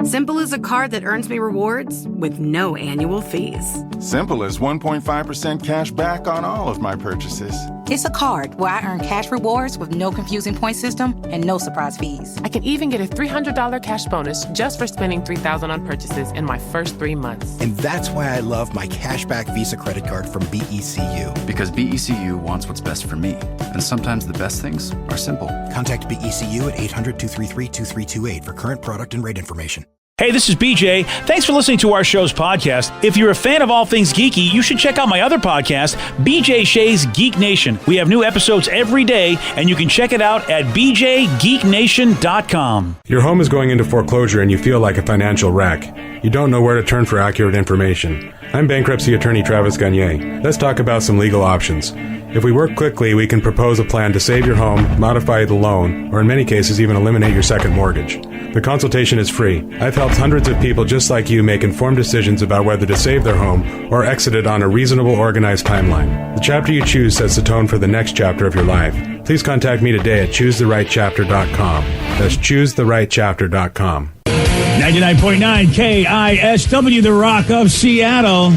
Simple is a card that earns me rewards with no annual fees. Simple is 1.5% cash back on all of my purchases. It's a card where I earn cash rewards with no confusing point system and no surprise fees. I can even get a $300 cash bonus just for spending $3,000 on purchases in my first 3 months. And that's why I love my cashback Visa credit card from BECU. Because BECU wants what's best for me. And sometimes the best things are simple. Contact BECU at 800-233-2328 for current product and rate information. Hey, this is BJ. Thanks for listening to our show's podcast. If you're a fan of all things geeky, you should check out my other podcast, BJ Shea's Geek Nation. We have new episodes every day, and you can check it out at bjgeeknation.com. Your home is going into foreclosure and you feel like a financial wreck. You don't know where to turn for accurate information. I'm bankruptcy attorney Travis Gagne. Let's talk about some legal options. If we work quickly, we can propose a plan to save your home, modify the loan, or in many cases even eliminate your second mortgage. The consultation is free. I've helped hundreds of people just like you make informed decisions about whether to save their home or exit it on a reasonable, organized timeline. The chapter you choose sets the tone for the next chapter of your life. Please contact me today at choosetherightchapter.com. That's choosetherightchapter.com. 99.9 KISW, the Rock of Seattle.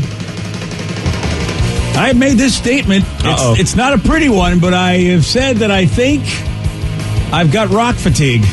I made this statement. It's not a pretty one, but I have said that I think I've got rock fatigue.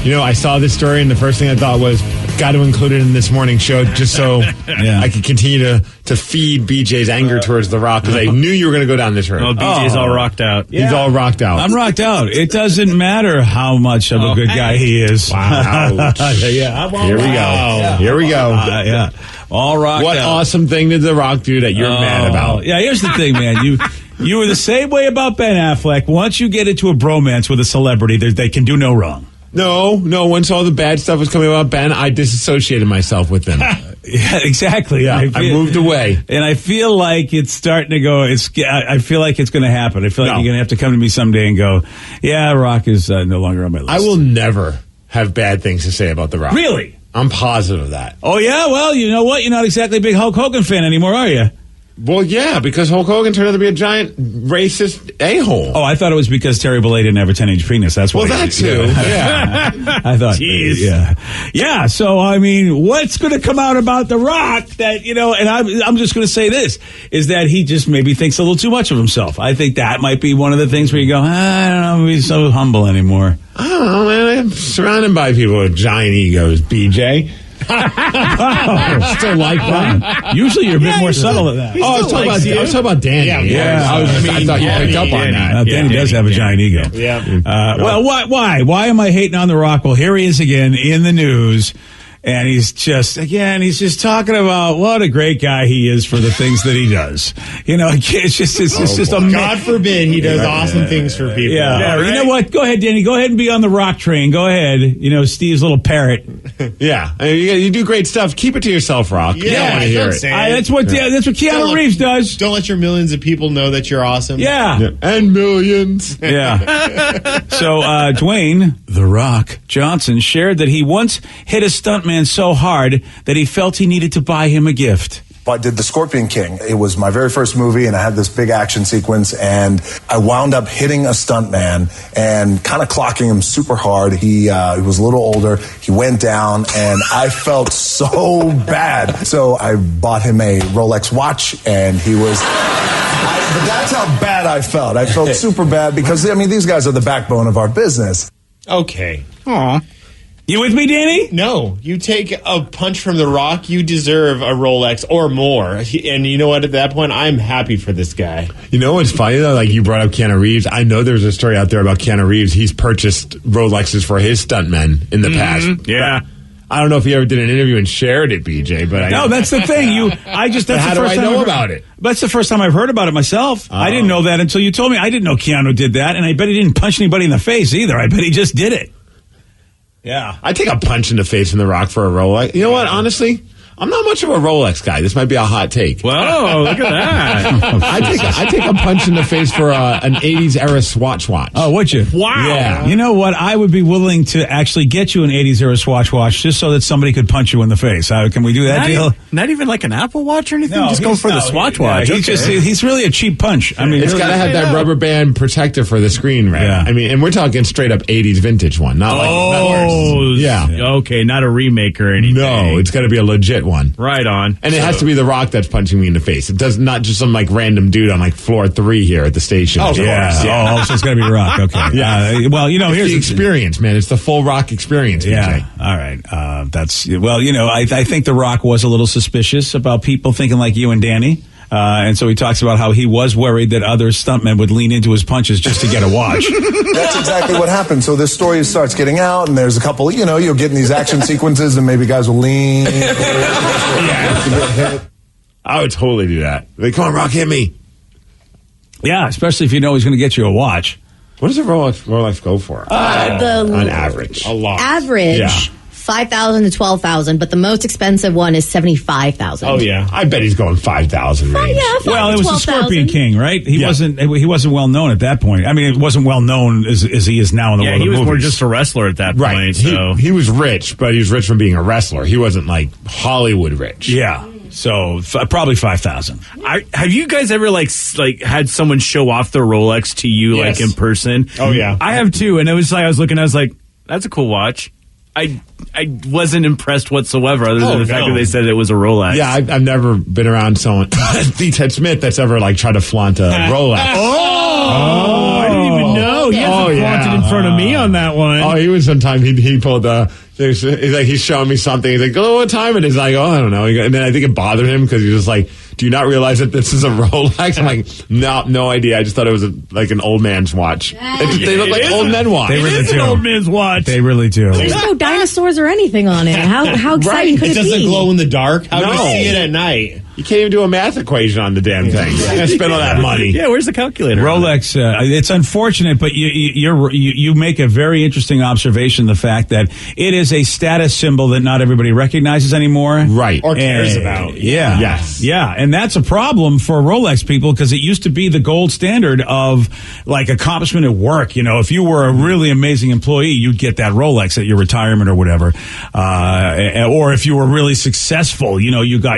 You know, I saw this story, and the first thing I thought was, got to include it in this morning's show just so I could continue to feed BJ's anger towards The Rock, because I knew you were going to go down this road. Oh, BJ's all rocked out. Yeah. He's all rocked out. I'm rocked out. It doesn't matter how much of a good guy he is. Wow. Here we go. Here we go. All rocked What out. awesome thing did The Rock do that you're mad about? Yeah, here's the thing, man. You were the same way about Ben Affleck. Once you get into a bromance with a celebrity, they can do no wrong. No. Once all the bad stuff was coming about Ben, I disassociated myself with them. Yeah, exactly. Yeah, I moved away. And I feel like it's starting to go, I feel like it's going to happen. I feel like you're going to have to come to me someday and go, yeah, Rock is no longer on my list. I will never have bad things to say about The Rock. Really? I'm positive of that. Oh, yeah? Well, you know what? You're not exactly a big Hulk Hogan fan anymore, are you? Well, yeah, because Hulk Hogan turned out to be a giant racist a-hole. Oh, I thought it was because Terry Bollea didn't have a 10-inch penis. That's why. Well, that too. Yeah. I thought. Jeez. Yeah. So, I mean, what's going to come out about The Rock that, and I'm just going to say this, is that he just maybe thinks a little too much of himself. I think that might be one of the things where you go, I don't know if he's so humble anymore. I don't know, man. I'm surrounded by people with giant egos, BJ. Still like that. Usually you're a bit more subtle than that. I was talking about Danny. I thought you picked up on that. Danny does have a giant ego. Yeah. Well, why? Why am I hating on The Rock? Well, here he is again in the news. And he's just talking about what a great guy he is for the things that he does. It's just a God forbid he does awesome things for people. Yeah. Right? You know what? Go ahead, Danny. Go ahead and be on the Rock train. Go ahead. Steve's little parrot. Yeah. You do great stuff. Keep it to yourself, Rock. Yeah, you don't want to hear it. That's what Keanu Reeves does. Don't let your millions of people know that you're awesome. Yeah. And millions. Yeah. So Dwayne The Rock Johnson shared that he once hit a stuntman so hard that he felt he needed to buy him a gift. I did The Scorpion King. It was my very first movie, and I had this big action sequence, and I wound up hitting a stuntman and kind of clocking him super hard. He was a little older. He went down, and I felt so bad. So I bought him a Rolex watch, and he was... but that's how bad I felt. I felt super bad because, these guys are the backbone of our business. Okay. Aw. You with me, Danny? No. You take a punch from The Rock, you deserve a Rolex or more. And you know what? At that point, I'm happy for this guy. You know what's funny, though? Like, you brought up Keanu Reeves. I know there's a story out there about Keanu Reeves. He's purchased Rolexes for his stuntmen in the past. Yeah. I don't know if he ever did an interview and shared it, BJ, but No, that's the thing. That's the how first do I time know about it? That's the first time I've heard about it myself. I didn't know that until you told me. I didn't know Keanu did that, and I bet he didn't punch anybody in the face either. I bet he just did it. Yeah. I take a punch in the face from The Rock for a Rolex. You know what? Honestly, I'm not much of a Rolex guy. This might be a hot take. Whoa, look at that. I take a punch in the face for an 80s era Swatch watch. Oh, would you? Wow. Yeah. You know what? I would be willing to actually get you an 80s era Swatch watch just so that somebody could punch you in the face. Can we do that deal? Not even like an Apple Watch or anything? No, just go for the Swatch watch. He's really a cheap punch. I mean, it's got to have that rubber band protector for the screen, right? Yeah. I mean, and we're talking straight up 80s vintage one, not like Okay, not a remake or anything. No, it's got to be a legit one. Right on. And it has to be The Rock that's punching me in the face. It does not just some like random dude on like floor 3 here at the station. Oh, yeah. Oh, so it's got to be Rock. Okay. Yeah. Well, it's here's the experience, man. It's the full Rock experience. Yeah. BJ. All right. I think The Rock was a little suspicious about people thinking like you and Danny. And so he talks about how he was worried that other stuntmen would lean into his punches just to get a watch. That's exactly what happened. So this story starts getting out, and there's a couple, you'll get in these action sequences, and maybe guys will lean. I would totally do that. Like, come on, Rock, hit me. Yeah, especially if you know he's going to get you a watch. What does a Rolex go for? On average. A lot. Average. Yeah. 5,000 to 12,000, but the most expensive one is 75,000. Oh yeah, I bet he's going 5,000 range. Well, it was the Scorpion King, right? He wasn't well known at that point. I mean, it wasn't well known as he is now in the world of movies. He was more just a wrestler at that point. Right. So. He was rich, but he was rich from being a wrestler. He wasn't like Hollywood rich. Yeah. So probably 5,000. Have you guys ever like had someone show off their Rolex to you like in person? Oh yeah, I have too. And it was like I was like, that's a cool watch. I wasn't impressed whatsoever, other than the fact that they said it was a Rolex. Yeah, I've never been around someone, D. Ted Smith, that's ever like tried to flaunt a Rolex. I didn't even know. He hasn't flaunted in front of me on that one. Oh, he was sometime he pulled he's like, he's showing me something. He's like, oh, what time it is? Like, oh, I don't know. And then I think it bothered him because he was like, do you not realize that this is a Rolex? I'm like, no idea. I just thought it was like an old man's watch. They look like old men watch. They really do. An old man's watch. They really do. There's no dinosaurs or anything on it. How exciting could it be? It doesn't glow in the dark. How do you see it at night? You can't even do a math equation on the damn thing. You're gonna spend all that money. Yeah, where's the calculator? Rolex. It's unfortunate, but you make a very interesting observation. The fact that it is a status symbol that not everybody recognizes anymore, right, or cares about. Yeah, yes, yeah, and that's a problem for Rolex people because it used to be the gold standard of like accomplishment at work. If you were a really amazing employee, you'd get that Rolex at your retirement or whatever, or if you were really successful, you got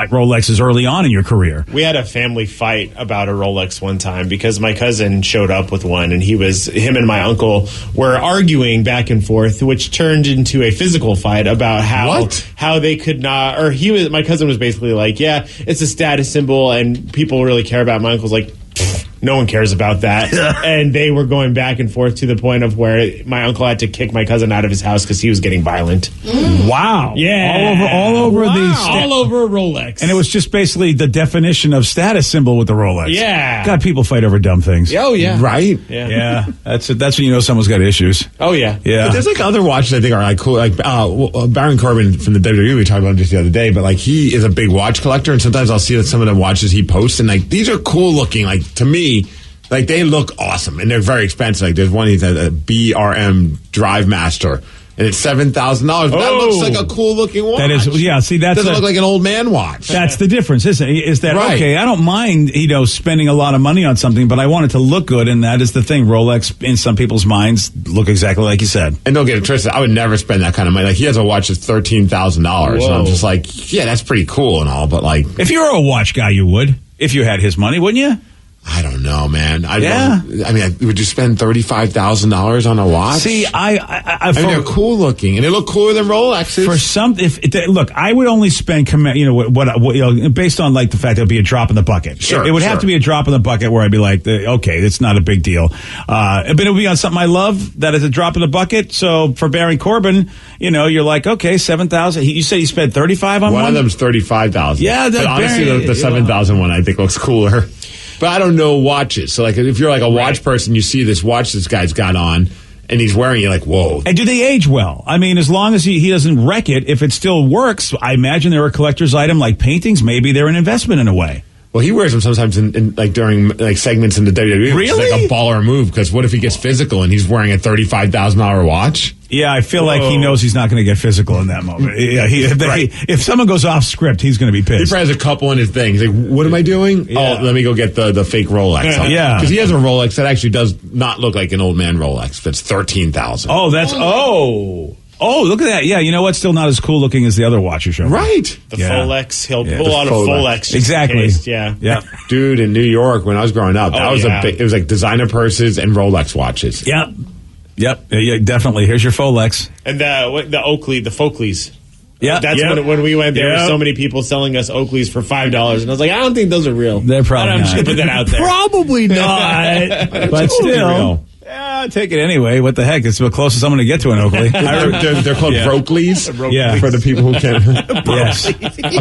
Rolexes early on in your career. We had a family fight about a Rolex one time because my cousin showed up with one, and him and my uncle were arguing back and forth, which turned into a physical fight about how they could not, or my cousin was basically like, yeah, it's a status symbol and people really care about it. My uncle's like, no one cares about that. And they were going back and forth to the point of where my uncle had to kick my cousin out of his house because he was getting violent. Wow. Yeah. All over all over a Rolex. And it was just basically the definition of status symbol with the Rolex. Yeah. God, people fight over dumb things. Oh, yeah. Right? Yeah. That's when you know someone's got issues. Oh, yeah. Yeah. But there's like other watches I think are like cool. Like Baron Corbin from the WWE, we talked about him just the other day, but like he is a big watch collector, and sometimes I'll see some of the watches he posts, and like these are cool looking. Like to me, like they look awesome, and they're very expensive. Like there's one, he's a BRM Drive Master, and it's $7,000. That looks like a cool looking watch. That is, yeah. See, that doesn't look like an old man watch. That's the difference, isn't it? Is that right. Okay? I don't mind, spending a lot of money on something, but I want it to look good, and that is the thing. Rolex, in some people's minds, look exactly like you said. And don't get it twisted. I would never spend that kind of money. Like he has a watch that's $13,000, and I'm just like, yeah, that's pretty cool and all, but like, if you were a watch guy, you would. If you had his money, wouldn't you? I don't know, man. I mean, would you spend $35,000 on a watch? See, I mean, they're cool looking, and they look cooler than Rolexes. For some, look, I would only spend, based on like the fact that it would be a drop in the bucket. Sure, it would have to be a drop in the bucket where I'd be like, okay, it's not a big deal. But it would be on something I love that is a drop in the bucket. So for Baron Corbin, you're like, okay, $7,000. You said he spent $35,000 on one. One of them's $35,000. Yeah, but honestly, the $7,000 one I think looks cooler. But I don't know watches. So, like, if you're like a watch person, you see this watch this guy's got on, and he's wearing, you're like, whoa. And do they age well? I mean, as long as he doesn't wreck it, if it still works, I imagine they're a collector's item like paintings. Maybe they're an investment in a way. Well, he wears them sometimes in like during like segments in the WWE. Really? Which is like a baller move, because what if he gets physical and he's wearing a $35,000 watch? Yeah, I feel like he knows he's not going to get physical in that moment. Yeah, if someone goes off script, he's going to be pissed. He probably has a couple in his thing. He's like, what am I doing? Yeah. Oh, let me go get the fake Rolex. Yeah. Because he has a Rolex that actually does not look like an old man Rolex. That's $13,000. Oh, that's... Oh, look at that. Yeah, you know what? Still not as cool looking as the other watch you showed me. Right. The Folex. He'll pull out a Folex. Exactly. Yeah. Dude, in New York, when I was growing up, that was it was like designer purses and Rolex watches. Yep. Yeah, definitely. Here's your Folex. And the Oakley, the Folkleys. Yeah, that's when we went. There were so many people selling us Oakleys for $5, and I was like, I don't think those are real. They're probably I'm not. just gonna put that out there. Probably not, but still. Yeah, take it anyway. What the heck? It's the closest I'm going to get to an Oakley. They're called Brokeleys. Yeah. For the people who can. Yes.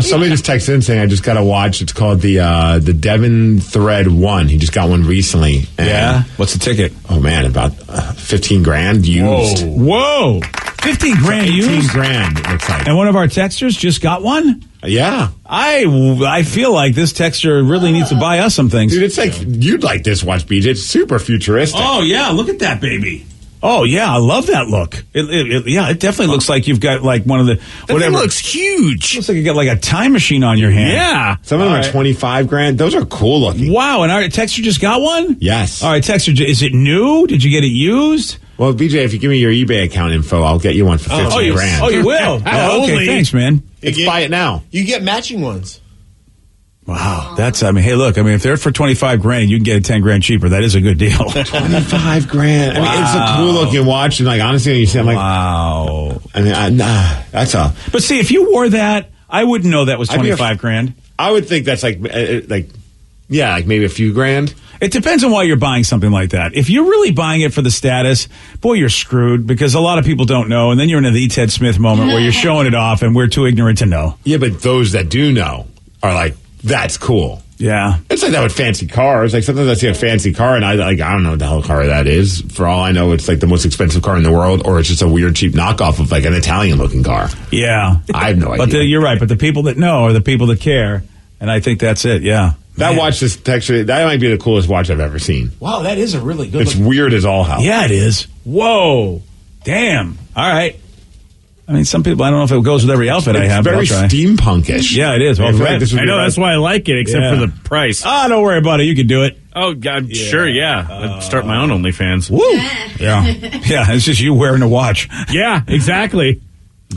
Somebody just texted in saying, I just got a watch. It's called the Devon Thread 1. He just got one recently. Yeah? What's the ticket? Oh, man, about 15 grand used. Whoa. 15 grand used? 18 grand, it looks like. And one of our texters just got one? Yeah. I feel like this texter really needs to buy us some things. Dude, it's like, you'd like this watch, BJ. It's super futuristic. Oh, yeah. Look at that, baby. Oh, yeah. I love that look. It definitely looks like you've got like one of the... That looks huge. Looks like you got like a time machine on your hand. Yeah. Some of them are 25 grand. Those are cool looking. Wow. And our texter just got one? Yes. All right, texter, is it new? Did you get it used? Well, BJ, if you give me your eBay account info, I'll get you one for 15 grand. Oh, you will? Okay, thanks, man. Buy it now. You get matching ones. Wow, hey, look, if they're for 25 grand, you can get it 10 grand cheaper. That is a good deal. 25 grand. Wow. It's a cool looking watch, and like honestly, when you see, I'm like, wow. That's a. But see, if you wore that, I wouldn't know that was 25 grand. I would think that's like maybe a few grand. It depends on why you're buying something like that. If you're really buying it for the status, boy, you're screwed, because a lot of people don't know, and then you're in the Ted Smith moment where you're showing it off, and we're too ignorant to know. Yeah, but those that do know are like, that's cool. Yeah. It's like that with fancy cars. Like sometimes I see a fancy car and I don't know what the hell car that is. For all I know, it's like the most expensive car in the world, or it's just a weird cheap knockoff of like an Italian looking car. Yeah. I have no idea. But you're right. But the people that know are the people that care. And I think that's it. Yeah. That watch, that might be the coolest watch I've ever seen. Wow, that is a really good It's weird as all hell. Yeah, it is. Whoa. Damn. All right. Some people, I don't know if it goes with every outfit I have. It's very steampunkish. Yeah, it is. I know, that's why I like it, except for the price. Don't worry about it. You can do it. Oh, God, sure, yeah. I'd start my own OnlyFans. Woo! Yeah. Yeah, it's just you wearing a watch. Yeah, exactly.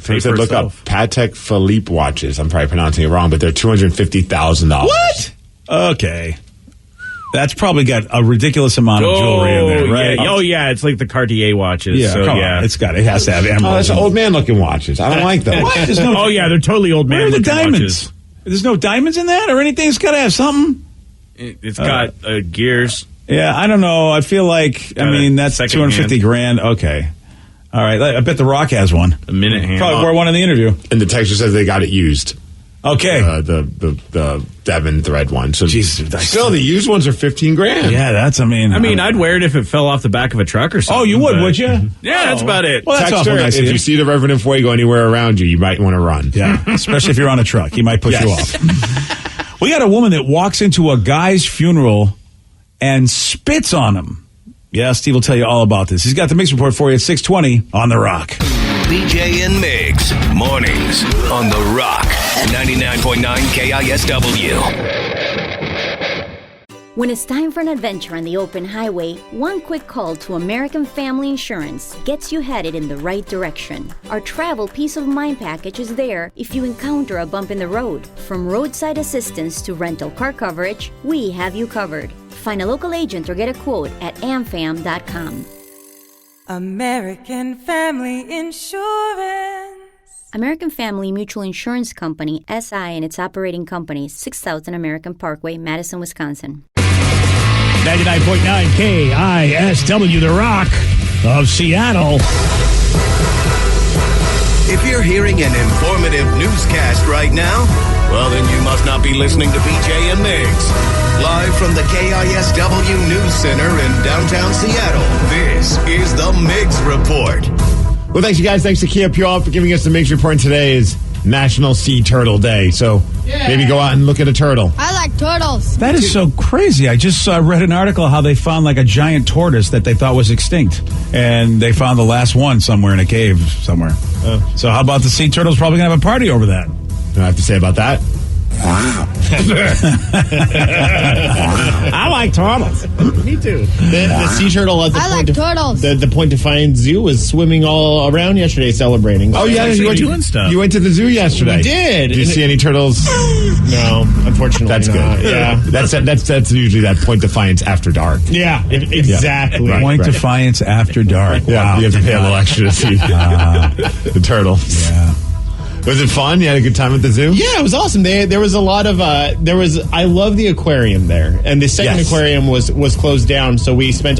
They said look up Patek Philippe watches. I'm probably pronouncing it wrong, but they're $250,000. What? Okay. That's probably got a ridiculous amount of jewelry in there, right? Yeah. Oh, yeah, it's like the Cartier watches. Yeah, so, come on. It has to have emeralds. Oh, that's old man looking watches. I don't like those. What? Oh, yeah, they're totally old man looking watches. Where are the diamonds? Watches. There's no diamonds in that or anything? It's got to have something. It's got gears. Yeah, I don't know. I feel like, that's 250 grand. Okay. All right. I bet The Rock has one. A minute hand. Probably wore one in the interview. And the texture says they got it used. Okay. The Devon Thread one. So Jesus, still, the used ones are 15 grand. Yeah, that's, I'd wear it if it fell off the back of a truck or something. Oh, you would you? Yeah, that's about it. Well, that's awful nice. If you see the Reverend in Fuego anywhere around you, you might want to run. Yeah, especially if you're on a truck. He might push you off. We got a woman that walks into a guy's funeral and spits on him. Yeah, Steve will tell you all about this. He's got the Mix Report for you at 6:20 on The Rock. BJ and Migs, mornings on The Rock, 99.9 KISW. When it's time for an adventure on the open highway, one quick call to American Family Insurance gets you headed in the right direction. Our travel peace of mind package is there if you encounter a bump in the road. From roadside assistance to rental car coverage, we have you covered. Find a local agent or get a quote at amfam.com. American Family Insurance. American Family Mutual Insurance Company, SI, and its operating companies, 6000 American Parkway, Madison, Wisconsin. 99.9 KISW, The Rock of Seattle. If you're hearing an informative newscast right now, well, then you must not be listening to BJ and Migs. Live from the KISW News Center in downtown Seattle, this is the Migs Report. Well, thanks, you guys. Thanks to Kia Pure for giving us the Migs Report. Today is National Sea Turtle Day. So Maybe go out and look at a turtle. I like turtles. That is so crazy. I just read an article how they found like a giant tortoise that they thought was extinct. And they found the last one somewhere in a cave somewhere. So how about the sea turtles probably going to have a party over that? What I have to say about that? I like turtles. Me too. The sea turtle at the turtles. The Point Defiance Zoo was swimming all around yesterday celebrating. Oh, yeah. You went to the zoo yesterday. We did. Did you see any turtles? No, unfortunately That's not. good. Yeah. That's usually that Point Defiance after dark. Yeah, exactly. Yeah. Point Defiance after dark. Yeah, Wow. you have to pay a little extra to see the turtle. Yeah. Was it fun? You had a good time at the zoo? Yeah, it was awesome. There was a lot of I love the aquarium there, and the second aquarium was closed down, so we spent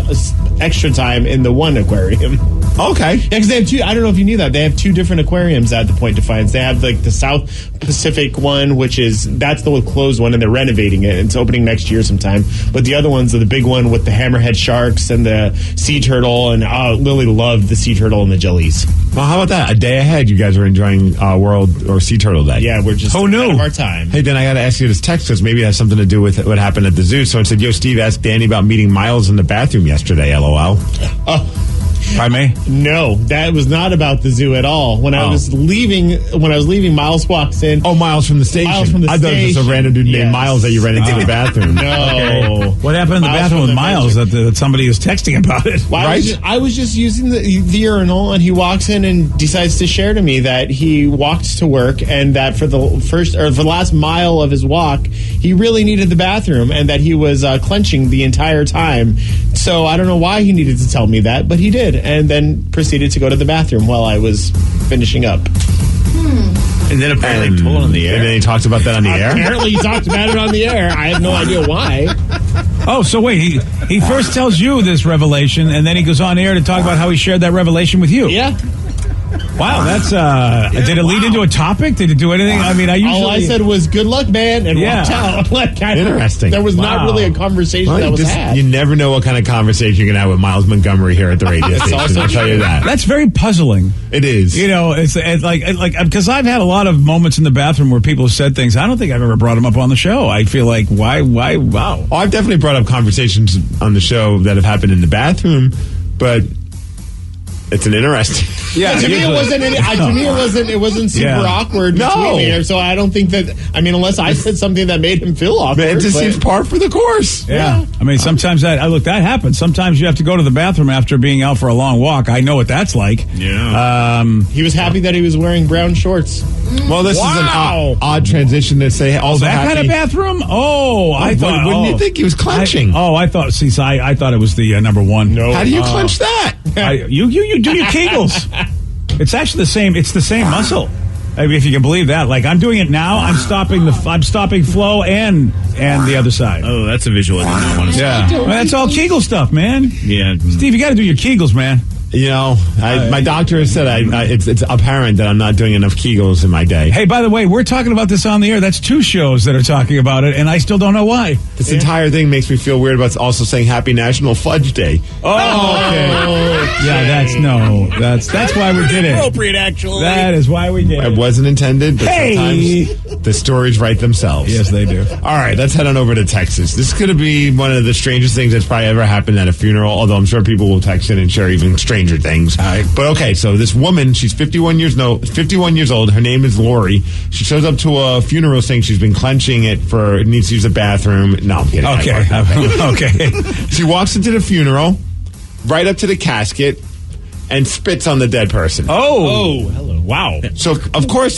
extra time in the one aquarium. Okay. Yeah, because they have two. I don't know if you knew that they have two different aquariums at the Point Defiance. They have like the South Pacific one, that's the closed one, and they're renovating it. It's opening next year sometime. But the other ones are the big one with the hammerhead sharks and the sea turtle, and Lily loved the sea turtle and the jellies. Well, how about that? A day ahead, you guys are enjoying World or Sea Turtle Day. Yeah, we're just ahead of our time. Hey, then I got to ask you this text because maybe it has something to do with what happened at the zoo. Someone said, "Yo, Steve asked Danny about meeting Miles in the bathroom yesterday." LOL. By me? No, that was not about the zoo at all. When I was leaving, Miles walks in. Oh, Miles from the station. Miles from the I thought it was just a random dude named Miles that you ran into the bathroom. No. Okay. What happened in the bathroom with Miles that somebody is texting about it? Well, I was just using the urinal, and he walks in and decides to share to me that he walked to work, and that for the last mile of his walk, he really needed the bathroom, and that he was clenching the entire time. So I don't know why he needed to tell me that, but he did, and then proceeded to go to the bathroom while I was finishing up. And then apparently told on the air. And then he talked about that on the air? Apparently he talked about it on the air. I have no idea why. Oh, so wait, he first tells you this revelation, and then he goes on air to talk about how he shared that revelation with you. Yeah. Wow, that's did it lead into a topic? Did it do anything? I mean, all I said was "good luck, man," and walked out. Interesting. There was not really a conversation that was had. You never know what kind of conversation you're gonna have with Miles Montgomery here at the radio station. I'll tell you that. That's very puzzling. It is. You know, it's like because I've had a lot of moments in the bathroom where people have said things. I don't think I've ever brought them up on the show. I feel like why? Wow. Oh, I've definitely brought up conversations on the show that have happened in the bathroom, but it's an interesting. Yeah, to me it wasn't super awkward between me. So I don't think that. I mean, unless I said something that made him feel awkward. It just seems par for the course. Yeah. I mean, sometimes that happens. Sometimes you have to go to the bathroom after being out for a long walk. I know what that's like. Yeah. He was happy that he was wearing brown shorts. Well, this is an odd transition to say. Also, that kind of bathroom. Oh, I thought. Wouldn't you think he was clenching? I thought. See, I thought it was the number one. No. How do you clench that? You do your Kegels. It's actually the same. It's the same muscle. I mean, if you can believe that. Like I'm doing it now. I'm stopping flow and the other side. Oh, that's a visual I didn't want to see. Yeah, well, that's all Kegel stuff, man. Yeah, Steve, you got to do your Kegels, man. You know, my doctor has said it's apparent that I'm not doing enough Kegels in my day. Hey, by the way, we're talking about this on the air. That's 2 shows that are talking about it, and I still don't know why. This entire thing makes me feel weird about also saying Happy National Fudge Day. Oh, okay. Yeah, that's why we did it. Appropriate, actually. That is why we did it. It wasn't intended, but sometimes the stories write themselves. Yes, they do. All right, let's head on over to Texas. This is going to be one of the strangest things that's probably ever happened at a funeral, although I'm sure people will text in and share even stranger things. But okay, so this woman, she's 51 years old. Her name is Lori. She shows up to a funeral saying she's been clenching it needs to use the bathroom. No, I'm kidding. Okay. She walks into the funeral, right up to the casket, and spits on the dead person. Oh, hello. Wow. So, of course,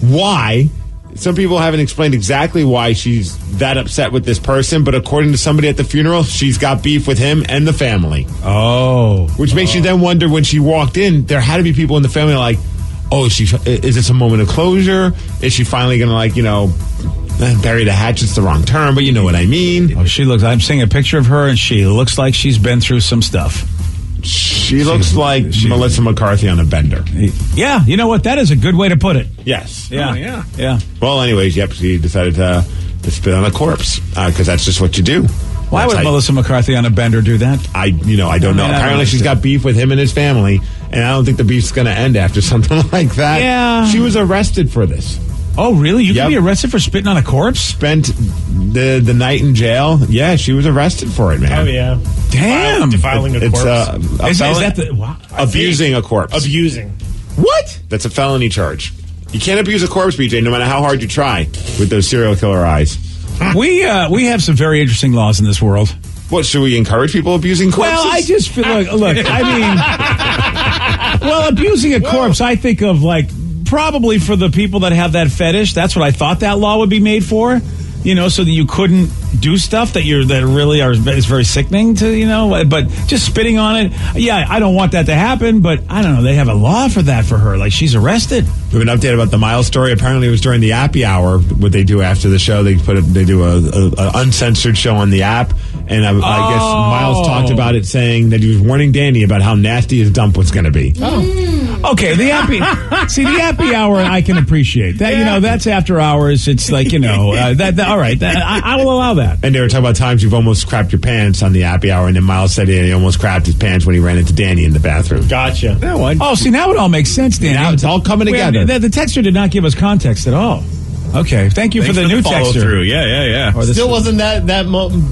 why? Some people haven't explained exactly why she's that upset with this person, but according to somebody at the funeral, she's got beef with him and the family. Oh. Which makes you then wonder, when she walked in, there had to be people in the family like, oh, is this a moment of closure? Is she finally going to, bury the hatchet's the wrong term, but you know what I mean? Oh, I'm seeing a picture of her, and she looks like she's been through some stuff. She looks like Melissa McCarthy on a bender. Yeah, you know what? That is a good way to put it. Yes. Yeah. Well, anyways, she decided to spit on a corpse because that's just what you do. Why would Melissa McCarthy on a bender do that? I don't know. Apparently, she's got beef with him and his family, and I don't think the beef's going to end after something like that. Yeah. She was arrested for this. Oh, really? You can be arrested for spitting on a corpse? Spent the night in jail. Yeah, she was arrested for it, man. Oh, yeah. Damn. Defiling a corpse. Is that the... Abusing a corpse. Abusing. What? That's a felony charge. You can't abuse a corpse, BJ, no matter how hard you try with those serial killer eyes. We have some very interesting laws in this world. What, should we encourage people abusing corpses? Well, I just feel look, I mean, well, abusing a corpse, I think of like probably for the people that have that fetish. That's what I thought that law would be made for. You know, so that you couldn't do stuff that really is very sickening to, but just spitting on it. Yeah, I don't want that to happen, but I don't know. They have a law for that for her. Like, she's arrested. We have an update about the Miles story. Apparently, it was during the Appy Hour. What they do after the show, they do a uncensored show on the app, and I guess Miles talked about it, saying that he was warning Danny about how nasty his dump was going to be. Okay, the Appy Hour I can appreciate that. You know, that's after hours. It's like all right. I will allow that. And they were talking about times you've almost crapped your pants on the Appy Hour, and then Miles said he almost crapped his pants when he ran into Danny in the bathroom. Gotcha. See, now it all makes sense, Danny. Now it's all coming together. The texter did not give us context at all. Okay, thank you for the new follow texter. Through. Yeah. Still wasn't that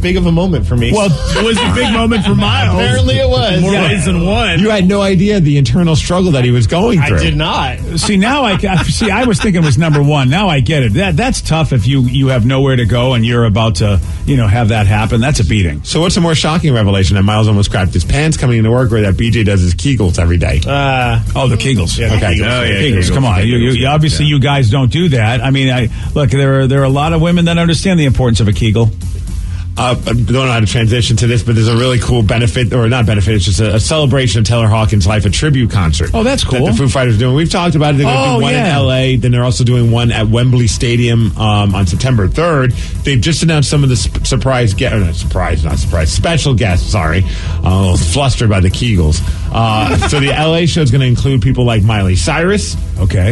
big of a moment for me. Well, it was a big moment for Miles. Apparently it was. More ways than one. You had no idea the internal struggle that he was going through. I did not. See, now I was thinking it was number one. Now I get it. That's tough if you have nowhere to go and you're about to, have that happen. That's a beating. So what's a more shocking revelation, that Miles almost crapped his pants coming into work, or that BJ does his Kegels every day? The Kegels. Yeah, okay. Kegels. Come on. You obviously you guys don't do that. I mean, look, there are a lot of women that understand the importance of a Kegel. I don't know how to transition to this, but there's a really cool benefit, or not benefit, it's just a celebration of Taylor Hawkins' life, a tribute concert. Oh, that's cool. That the Foo Fighters are doing. We've talked about it. They're going to do one in L.A., then they're also doing one at Wembley Stadium on September 3rd. They've just announced some of the special guests, sorry. A little flustered by the Kegels. So the L.A. show is going to include people like Miley Cyrus,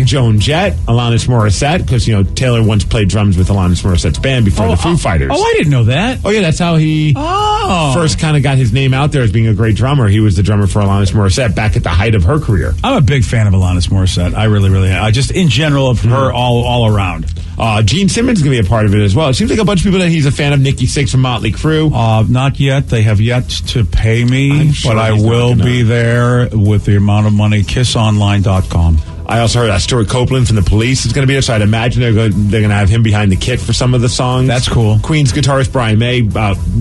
Joan Jett, Alanis Morissette, because, Taylor once played drums with Alanis Morissette's band before the Foo Fighters. Oh, I didn't know that. Oh, yeah, that's how he first kind of got his name out there as being a great drummer. He was the drummer for Alanis Morissette back at the height of her career. I'm a big fan of Alanis Morissette. I really, really am. Just in general of her all around. Gene Simmons is going to be a part of it as well. It seems like a bunch of people that he's a fan of. Nikki Sixx from Motley Crue. Not yet. They have yet to pay me, but I will be there with the amount of money. KissOnline.com. I also heard Stuart Copeland from The Police is going to be there, so I'd imagine they're going to have him behind the kit for some of the songs. That's cool. Queen's guitarist Brian May,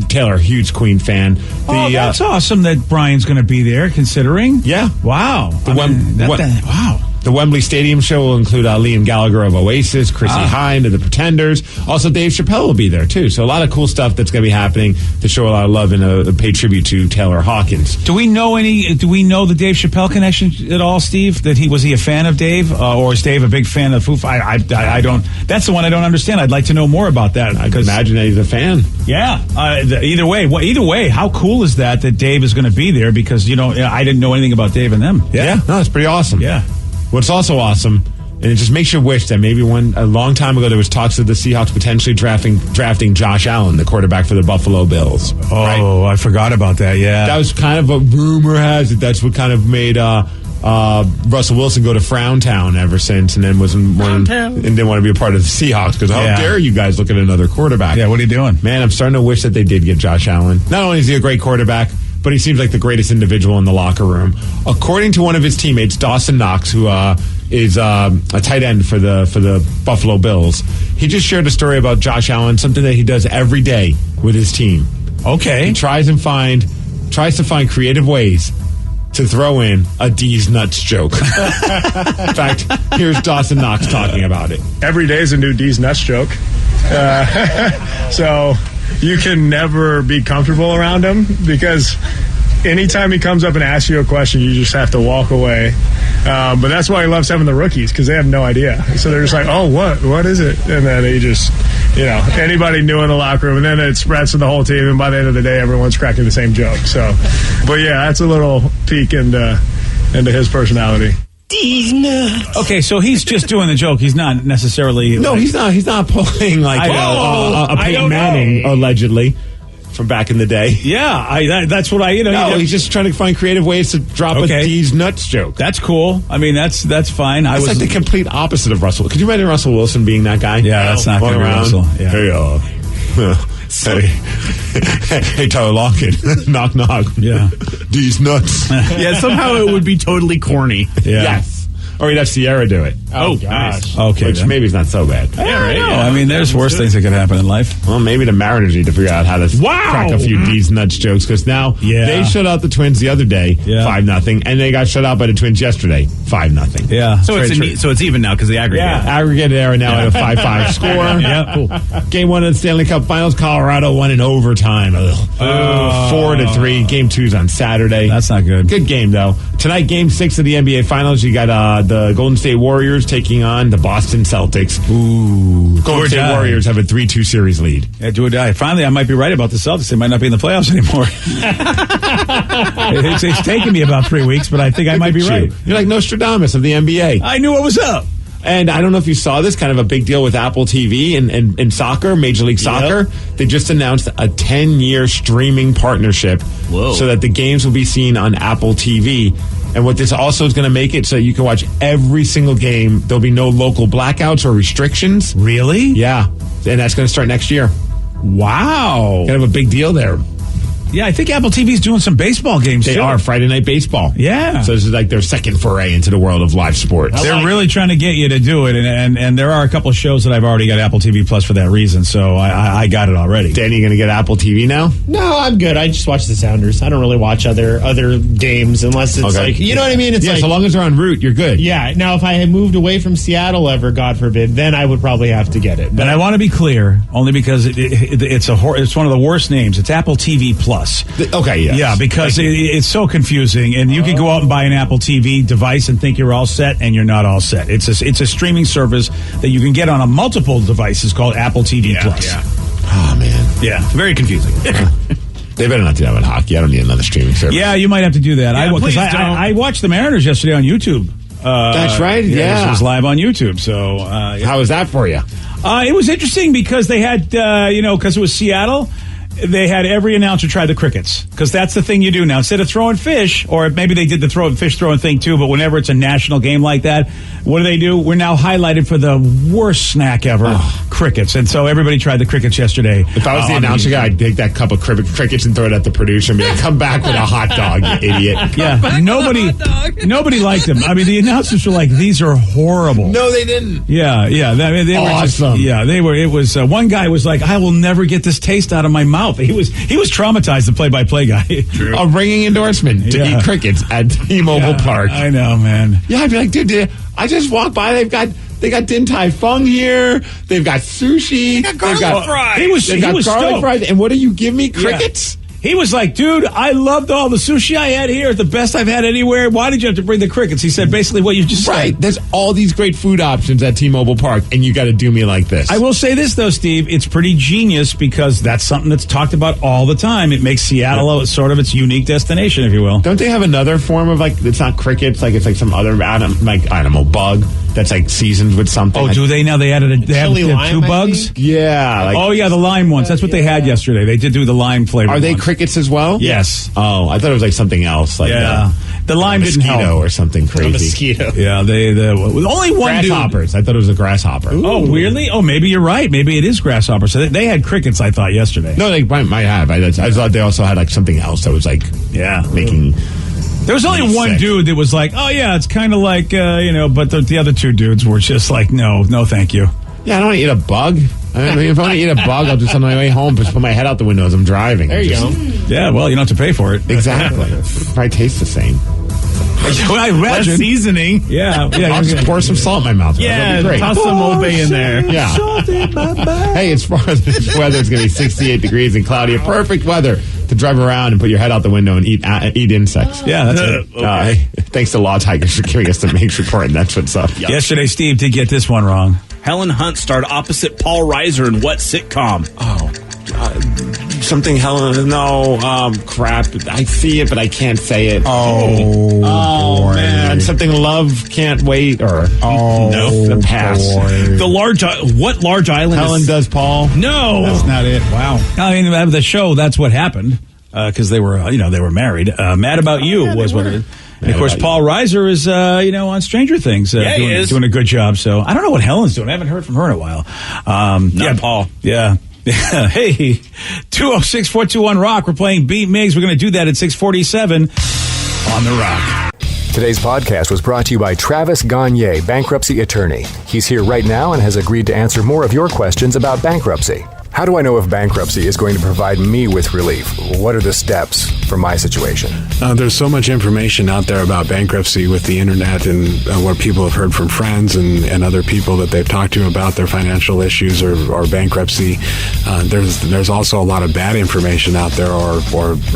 Taylor, huge Queen fan. That's awesome that Brian's going to be there, considering. Yeah. Wow. Wow. The Wembley Stadium show will include Liam Gallagher of Oasis, Chrissy Hynde of The Pretenders. Also, Dave Chappelle will be there, too. So a lot of cool stuff that's going to be happening to show a lot of love and pay tribute to Taylor Hawkins. Do we know the Dave Chappelle connection at all, Steve? Was he a fan of Dave? Or is Dave a big fan of Foo Fighters? I don't. That's the one I don't understand. I'd like to know more about that. I can imagine that he's a fan. Yeah. Either way, how cool is that Dave is going to be there? Because, I didn't know anything about Dave and them. Yeah. No, it's pretty awesome. Yeah. What's also awesome, and it just makes you wish that maybe a long time ago there was talks of the Seahawks potentially drafting Josh Allen, the quarterback for the Buffalo Bills. Oh, right? I forgot about that. Yeah, that was kind of a rumor has it. That's what kind of made Russell Wilson go to Frown Town ever since, and then didn't want to be a part of the Seahawks because how dare you guys look at another quarterback? Yeah, what are you doing, man? I'm starting to wish that they did get Josh Allen. Not only is he a great quarterback, but he seems like the greatest individual in the locker room. According to one of his teammates, Dawson Knox, who is a tight end for the Buffalo Bills, he just shared a story about Josh Allen, something that he does every day with his team. Okay. He tries to find creative ways to throw in a D's nuts joke. In fact, here's Dawson Knox talking about it. Every day is a new D's nuts joke. So you can never be comfortable around him because anytime he comes up and asks you a question, you just have to walk away. But that's why he loves having the rookies because they have no idea. So they're just like, oh, what is it? And then he just, anybody new in the locker room, and then it spreads to the whole team. And by the end of the day, everyone's cracking the same joke. So, but yeah, that's a little peek into his personality. These nuts. Okay, so he's just doing the joke. He's not necessarily. No, he's not. He's not pulling like a Peyton Manning, allegedly. from back in the day. Yeah, that's what I. No, he's just trying to find creative ways to drop a D's nuts joke. That's cool. I mean, that's fine. It's like the complete opposite of Russell. Could you imagine Russell Wilson being that guy? Yeah, that's not going to be Russell. Yeah. Hey, Tyler Lockett. Knock, knock. Yeah. D's nuts. Yeah, somehow it would be totally corny. Yeah. Yes. Or he'd have Sierra do it. Oh, gosh. Nice. Okay. Which maybe is not so bad. Yeah, right. No, I mean, there's worse things that could happen in life. Well, maybe the Mariners need to figure out how to crack a few D's nuts jokes, because now they shut out the Twins the other day, 5-0, and they got shut out by the Twins yesterday, 5-0. Yeah. So it's even now because the aggregate. Yeah, aggregate error now at a 5-5 score. Yeah, cool. Game 1 of the Stanley Cup Finals, Colorado won in overtime. 4-3. Game 2's on Saturday. That's not good. Good game, though. Tonight, Game 6 of the NBA Finals, you got the Golden State Warriors taking on the Boston Celtics. Ooh. Golden State Warriors have a 3-2 series lead. Yeah, do or die. Finally, I might be right about the Celtics. They might not be in the playoffs anymore. It's taken me about 3 weeks, but I think I might be right. You're like Nostradamus of the NBA. I knew what was up. And I don't know if you saw this, kind of a big deal with Apple TV and soccer, Major League Soccer. They just announced a 10-year streaming partnership so that the games will be seen on Apple TV. And what this also is going to make it so you can watch every single game. There'll be no local blackouts or restrictions. Really? Yeah. And that's going to start next year. Wow. Kind of a big deal there. Yeah, I think Apple TV's doing some baseball games, They too. are Friday Night Baseball. Yeah. So this is like their second foray into the world of live sports. They're really trying to get you to do it, and there are a couple of shows that I've already got Apple TV Plus for that reason, so I got it already. Danny, you going to get Apple TV now? No, I'm good. I just watch the Sounders. I don't really watch other games unless it's like, you know what I mean? It's like, so long as they're on route, you're good. Yeah. Now, if I had moved away from Seattle ever, God forbid, then I would probably have to get it. But I want to be clear, only because it's one of the worst names. It's Apple TV Plus. Okay. Yes. Yeah, because it's so confusing, and you can go out and buy an Apple TV device and think you're all set, and you're not all set. It's a streaming service that you can get on a multiple devices called Apple TV Plus. Yeah. Oh man. Yeah, very confusing. They better not do that with hockey. I don't need another streaming service. Yeah, you might have to do that. I watched the Mariners yesterday on YouTube. That's right. Yeah, it was live on YouTube. So how was that for you? It was interesting because they had because it was Seattle. They had every announcer try the crickets, because that's the thing you do now. Instead of throwing fish, or maybe they did the fish throwing thing too, but whenever it's a national game like that, what do? We're now highlighted for the worst snack ever, crickets. And so everybody tried the crickets yesterday. If I was the announcer guy, I'd take that cup of crickets and throw it at the producer and be like, come back with a hot dog, you idiot. Yeah, nobody liked them. I mean, the announcers were like, these are horrible. No, they didn't. Yeah. They were awesome. They were. It was one guy was like, I will never get this taste out of my mouth. He was traumatized, the play-by-play guy. True. A ringing endorsement to eat crickets at T-Mobile Park. I know, man. Yeah, I'd be like, dude, I just walked by. They got Din Tai Fung here. They've got sushi. They got garlic fries. They've got garlic fries. And what do you give me? Crickets? Yeah. He was like, dude, I loved all the sushi I had here. It's the best I've had anywhere. Why did you have to bring the crickets? He said basically what you just said. Right. There's all these great food options at T-Mobile Park, and you got to do me like this. I will say this, though, Steve. It's pretty genius, because that's something that's talked about all the time. It makes Seattle sort of its unique destination, if you will. Don't they have another form of, like, it's not crickets, like it's like some other animal bug that's like seasoned with something? Oh, do they now? They added they have 2 bugs? Yeah. The lime ones. That's what they had yesterday. They did do the lime flavor. Are they ones. Crickets as well? Yes. Oh, I thought it was like something else. Like the lime didn't help. or something crazy. Mosquito. Yeah, only one grasshoppers. I thought it was a grasshopper. Ooh. Oh, really? Oh, maybe you're right. Maybe it is grasshopper. So they had crickets, I thought, yesterday. No, they might have. I thought they also had like something else that was like making. There was only one dude that was like, oh yeah, it's kind of like but the other 2 dudes were just like, no, thank you. Yeah, I don't want to eat a bug. I mean, if I want to eat a bug, I'll just on my way home just put my head out the window as I'm driving. There you go. Yeah, well, you don't have to pay for it. Exactly. Probably tastes the same. I imagine. Less seasoning. Yeah. I'll just pour some salt in my mouth. Yeah, great. toss some Old Bay in there. Yeah. Hey, as far as this weather, it's going to be 68 degrees and cloudy. A perfect weather to drive around and put your head out the window and eat insects. Yeah, that's it. Okay. Thanks to Law Tigers for giving us the Mix Report, and that's what's up. Yesterday, Steve did get this one wrong. Helen Hunt starred opposite Paul Reiser in what sitcom? Oh, something Helen. No, crap. I see it, but I can't say it. Oh, man. Something love can't wait. Or no, pass. The large. What large island? Helen does Paul. No, that's not it. Wow. I mean, the show. That's what happened because they were, they were married. Mad About You was what it is. And of course, Paul Reiser is, on Stranger Things, doing a good job. So I don't know what Helen's doing. I haven't heard from her in a while. Paul. Yeah. Hey, 206-421-ROCK. We're playing Beat Migs. We're going to do that at 6:47 on The Rock. Today's podcast was brought to you by Travis Gagne, bankruptcy attorney. He's here right now and has agreed to answer more of your questions about bankruptcy. How do I know if bankruptcy is going to provide me with relief? What are the steps for my situation? There's so much information out there about bankruptcy with the internet and what people have heard from friends and other people that they've talked to about their financial issues or bankruptcy. There's also a lot of bad information out there or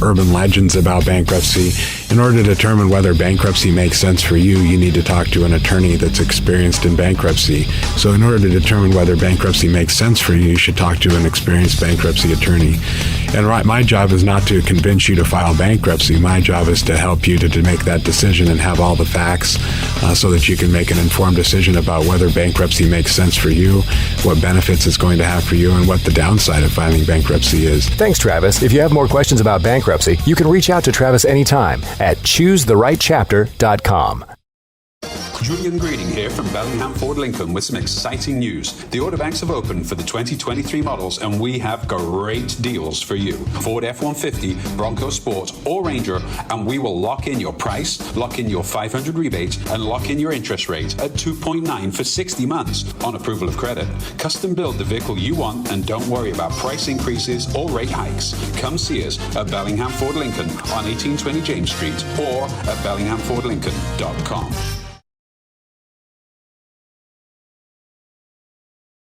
urban legends about bankruptcy. In order to determine whether bankruptcy makes sense for you, you need to talk to an attorney that's experienced in bankruptcy. So in order to determine whether bankruptcy makes sense for you, you should talk to an experienced bankruptcy attorney. And my job is not to convince you to file bankruptcy. My job is to help you to make that decision and have all the facts so that you can make an informed decision about whether bankruptcy makes sense for you, what benefits it's going to have for you, and what the downside of filing bankruptcy is. Thanks, Travis. If you have more questions about bankruptcy, you can reach out to Travis anytime at choosetherightchapter.com. Julian Greening here from Bellingham Ford Lincoln with some exciting news. The order banks have opened for the 2023 models and we have great deals for you. Ford F-150, Bronco Sport or Ranger, and we will lock in your price, lock in your 500 rebate, and lock in your interest rate at 2.9 for 60 months on approval of credit. Custom build the vehicle you want and don't worry about price increases or rate hikes. Come see us at Bellingham Ford Lincoln on 1820 James Street or at bellinghamfordlincoln.com.